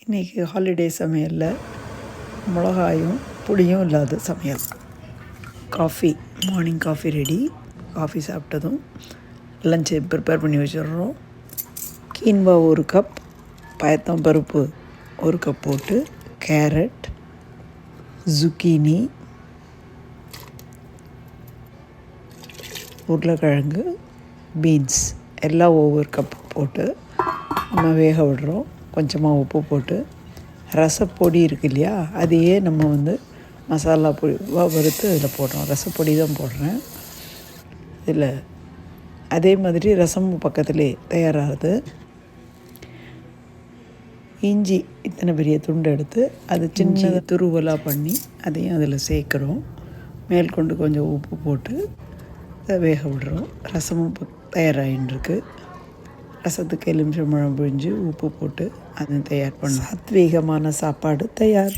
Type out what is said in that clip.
இன்றைக்கி ஹாலிடே சமையலில் மிளகாயும் புளியும் இல்லாத சமையல். Morning coffee ready. காஃபி சாப்பிட்டதும் லஞ்சை ப்ரிப்பேர் பண்ணி வச்சிடுறோம். கீன்வா 1 கப், பயத்தம் பருப்பு 1 கப் போட்டு, கேரட், zucchini, உருளைக்கிழங்கு, பீன்ஸ் எல்லாம் ஒவ்வொரு கப் போட்டு நம்ம வேக விடுறோம். கொஞ்சமாக உப்பு போட்டு ரசப்பொடி இருக்கு இல்லையா, அதையே நம்ம மசாலா பொடி வறுத்து இதில் போடுறோம். ரசப்பொடி தான் போடுறேன் இதில். அதே மாதிரி ரசமும் பக்கத்துலேயே தயாராகுது. இஞ்சி இத்தனை பெரிய துண்டு எடுத்து அது சின்ன துருவலாக பண்ணி அதையும் அதில் சேர்க்குறோம். மேற்கொண்டு கொஞ்சம் உப்பு போட்டு அதை வேக விடுறோம். ரசமும் தயாராகின்னு ரசத்துக்கு எலுமிச்சம்பழம் பிழிஞ்சு உப்பு போட்டு அதை தயார் பண்ணோம். சாத்வீகமான சாப்பாடு தயார்.